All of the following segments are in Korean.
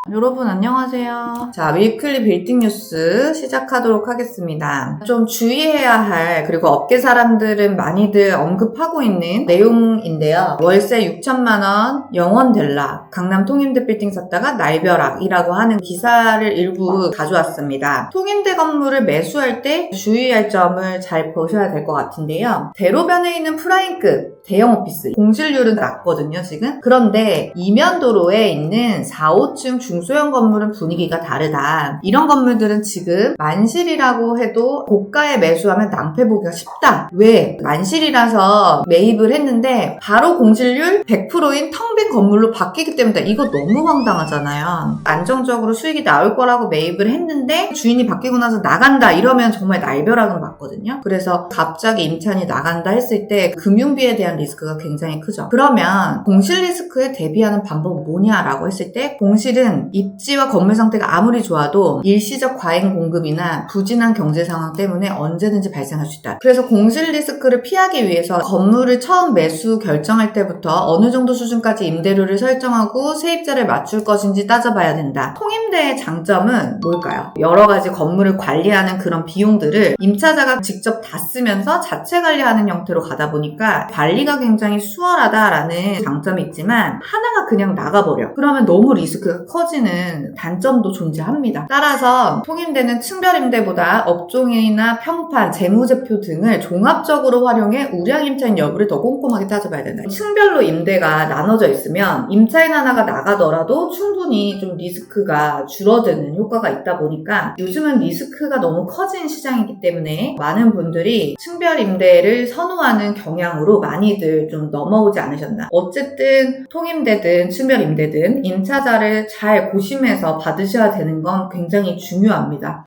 여러분 안녕하세요. 자, 위클리 빌딩 뉴스 시작하도록 하겠습니다. 좀 주의해야 할, 그리고 업계 사람들은 많이들 언급하고 있는 내용인데요. 월세 6천만 원, 영원 델락, 강남 통임대 빌딩 샀다가 날벼락이라고 하는 기사를 일부 가져왔습니다. 통임대 건물을 매수할 때 주의할 점을 잘 보셔야 될 것 같은데요. 대로변에 있는 프라임급 대형 오피스, 공실률은 낮거든요, 지금. 그런데 이면도로에 있는 4, 5층 중소형 건물은 분위기가 다르다. 이런 건물들은 지금 만실이라고 해도 고가에 매수하면 낭패 보기가 쉽다. 왜? 만실이라서 매입을 했는데 바로 공실률 100%인 텅 빈 건물로 바뀌기 때문에 이거 너무 황당하잖아요. 안정적으로 수익이 나올 거라고 매입을 했는데 주인이 바뀌고 나서 나간다 이러면 정말 날벼락은 맞거든요. 그래서 갑자기 임차인이 나간다 했을 때 금융비에 대한 리스크가 굉장히 크죠. 그러면 공실 리스크에 대비하는 방법은 뭐냐라고 했을 때, 공실은 입지와 건물 상태가 아무리 좋아도 일시적 과잉 공급이나 부진한 경제 상황 때문에 언제든지 발생할 수 있다. 그래서 공실 리스크를 피하기 위해서 건물을 처음 매수 결정할 때부터 어느 정도 수준까지 임대료를 설정하고 세입자를 맞출 것인지 따져봐야 된다. 통임대의 장점은 뭘까요? 여러 가지 건물을 관리하는 그런 비용들을 임차자가 직접 다 쓰면서 자체 관리하는 형태로 가다 보니까 관리가 굉장히 수월하다라는 장점이 있지만, 하나가 그냥 나가버려. 그러면 너무 리스크가 커지는 단점도 존재합니다. 따라서 통임대는 층별임대보다 업종이나 평판, 재무제표 등을 종합적으로 활용해 우량 임차인 여부를 더 꼼꼼하게 따져봐야 된다. 층별로 임대가 나눠져 있으면 임차인 하나가 나가더라도 충분히 좀 리스크가 줄어드는 효과가 있다 보니까, 요즘은 리스크가 너무 커진 시장이기 때문에 많은 분들이 층별 임대를 선호하는 경향으로 많이들 좀 넘어오지 않으셨나. 어쨌든 통임대든 층별 임대든 임차자를 잘 고심해서 받으셔야 되는 건 굉장히 중요합니다.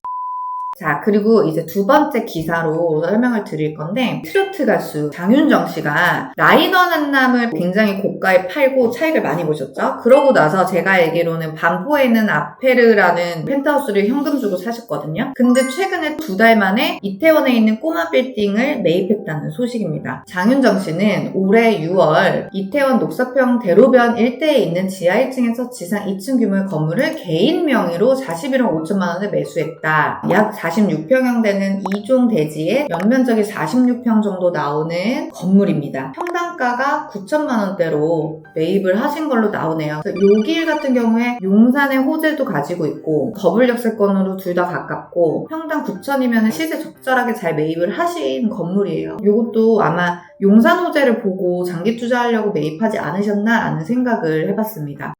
자, 그리고 이제 두 번째 기사로 설명을 드릴 건데, 트로트 가수 장윤정 씨가 라이더 난남을 굉장히 고가에 팔고 차익을 많이 보셨죠? 그러고 나서 제가 알기로는 반포에 있는 아페르라는 펜트하우스를 현금 주고 사셨거든요. 근데 최근에 2달 만에 이태원에 있는 꼬마 빌딩을 매입했다는 소식입니다. 장윤정 씨는 올해 6월 이태원 녹사평 대로변 일대에 있는 지하 1층에서 지상 2층 규모의 건물을 개인 명의로 41억 5천만 원에 매수했다. 약 46평형 되는 2종 대지에 연면적이 46평 정도 나오는 건물입니다. 평당가가 9천만 원대로 매입을 하신 걸로 나오네요. 요길 같은 경우에 용산의 호재도 가지고 있고 거불역세권으로 둘 다 가깝고 평당 9천이면 시세 적절하게 잘 매입을 하신 건물이에요. 요것도 아마 용산 호재를 보고 장기 투자하려고 매입하지 않으셨나라는 생각을 해봤습니다.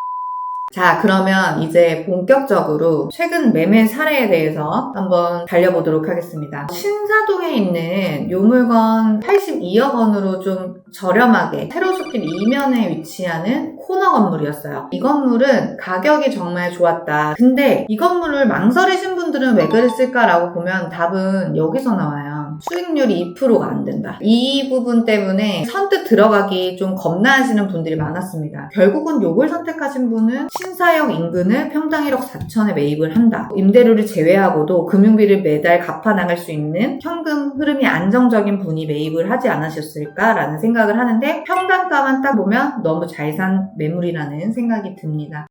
자, 그러면 이제 본격적으로 최근 매매 사례에 대해서 한번 달려보도록 하겠습니다. 신사동에 있는 요 물건 82억 원으로 좀 저렴하게 세로숲길 이면에 위치하는 코너 건물이었어요. 이 건물은 가격이 정말 좋았다. 근데 이 건물을 망설이신 분들은 왜 그랬을까라고 보면 답은 여기서 나와요. 수익률이 2%가 안 된다. 이 부분 때문에 선뜻 들어가기 좀 겁나하시는 분들이 많았습니다. 결국은 요걸 선택하신 분은 신사역 인근을 평당 1억 4천에 매입을 한다. 임대료를 제외하고도 금융비를 매달 갚아나갈 수 있는 현금 흐름이 안정적인 분이 매입을 하지 않으셨을까라는 생각을 하는데, 평당가만 딱 보면 너무 잘 산 매물이라는 생각이 듭니다.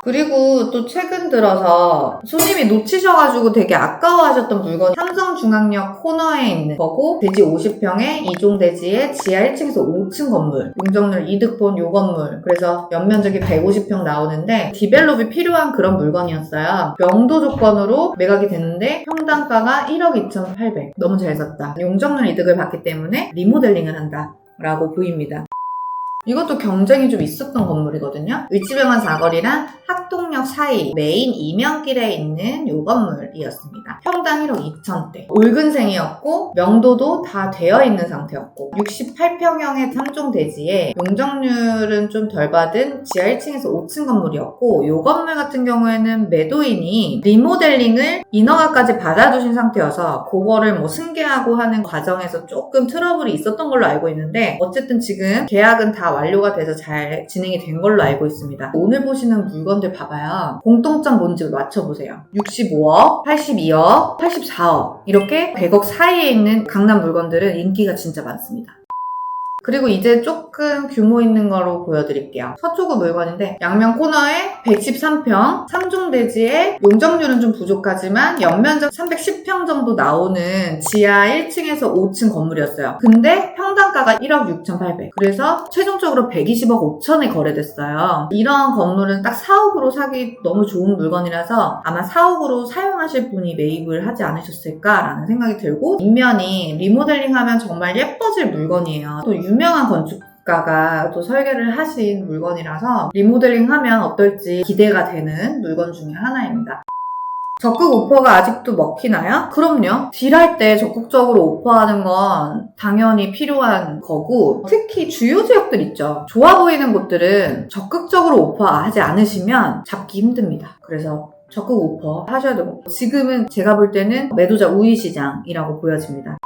그리고 또 최근 들어서 손님이 놓치셔가지고 되게 아까워하셨던 물건, 삼성중앙역 코너에 있는 거고, 대지 50평에 2종 대지에 지하 1층에서 5층 건물, 용적률 이득본 요 건물, 그래서 연면적이 150평 나오는데 디벨롭이 필요한 그런 물건이었어요. 명도 조건으로 매각이 됐는데 평당가가 1억 2,800. 너무 잘 샀다. 용적률 이득을 받기 때문에 리모델링을 한다 라고 보입니다. 이것도 경쟁이 좀 있었던 건물이거든요. 을지병원 사거리랑 학동역 사이 메인 이면길에 있는 요 건물이었습니다. 평당 1억 2천대. 올근생이었고 명도도 다 되어 있는 상태였고 68평형의 3종 대지에 용적률은 좀 덜 받은 지하 1층에서 5층 건물이었고, 요 건물 같은 경우에는 매도인이 리모델링을 인허가까지 받아두신 상태여서 그거를 뭐 승계하고 하는 과정에서 조금 트러블이 있었던 걸로 알고 있는데, 어쨌든 지금 계약은 다 완료가 돼서 잘 진행이 된 걸로 알고 있습니다. 오늘 보시는 물건들 봐봐요. 공통점 뭔지 맞춰보세요. 65억, 82억, 84억 이렇게 100억 사이에 있는 강남 물건들은 인기가 진짜 많습니다. 그리고 이제 조금 규모 있는 거로 보여드릴게요. 서초구 물건인데 양면 코너에 113평, 3종 대지에 용적률은 좀 부족하지만 연면적 310평 정도 나오는 지하 1층에서 5층 건물이었어요. 근데 평당가가 1억 6,800. 그래서 최종적으로 120억 5천에 거래됐어요. 이런 건물은 딱 사옥으로 사기 너무 좋은 물건이라서 아마 사옥으로 사용하실 분이 매입을 하지 않으셨을까라는 생각이 들고, 인면이 리모델링하면 정말 예뻐질 물건이에요. 또 유명한 건축가가 또 설계를 하신 물건이라서 리모델링하면 어떨지 기대가 되는 물건 중에 하나입니다. 적극 오퍼가 아직도 먹히나요? 그럼요. 딜할 때 적극적으로 오퍼하는 건 당연히 필요한 거고, 특히 주요 지역들 있죠. 좋아 보이는 곳들은 적극적으로 오퍼하지 않으시면 잡기 힘듭니다. 그래서 적극 오퍼 하셔야 되고, 지금은 제가 볼 때는 매도자 우위 시장이라고 보여집니다.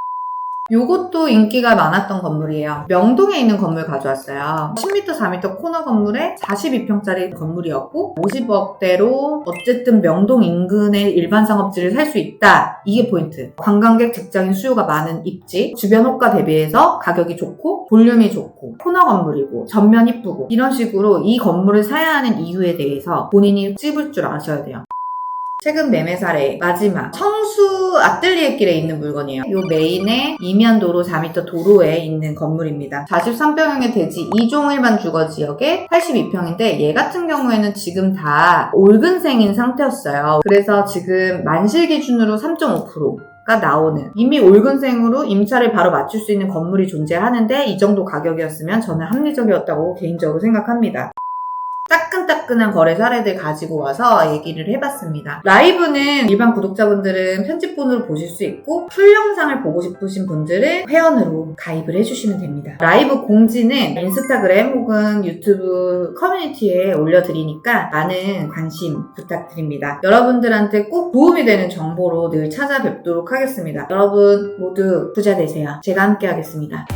요것도 인기가 많았던 건물이에요. 명동에 있는 건물 가져왔어요. 10m, 4m 코너 건물에 42평짜리 건물이었고 50억대로 어쨌든 명동 인근의 일반 상업지를 살 수 있다. 이게 포인트. 관광객, 직장인 수요가 많은 입지, 주변 호가 대비해서 가격이 좋고 볼륨이 좋고 코너 건물이고 전면 이쁘고, 이런 식으로 이 건물을 사야 하는 이유에 대해서 본인이 찝을 줄 아셔야 돼요. 최근 매매 사례 마지막, 청수 아뜰리에 길에 있는 물건이에요. 요 메인에 이면도로 4m 도로에 있는 건물입니다. 43평형의 대지 2종 일반 주거지역에 82평인데 얘 같은 경우에는 지금 다 올근생인 상태였어요. 그래서 지금 만실 기준으로 3.5%가 나오는, 이미 올근생으로 임차를 바로 맞출 수 있는 건물이 존재하는데 이 정도 가격이었으면 저는 합리적이었다고 개인적으로 생각합니다. 따끈따끈한 거래 사례들 가지고 와서 얘기를 해봤습니다. 라이브는 일반 구독자분들은 편집본으로 보실 수 있고, 풀 영상을 보고 싶으신 분들은 회원으로 가입을 해주시면 됩니다. 라이브 공지는 인스타그램 혹은 유튜브 커뮤니티에 올려드리니까 많은 관심 부탁드립니다. 여러분들한테 꼭 도움이 되는 정보로 늘 찾아뵙도록 하겠습니다. 여러분 모두 부자 되세요. 제가 함께 하겠습니다.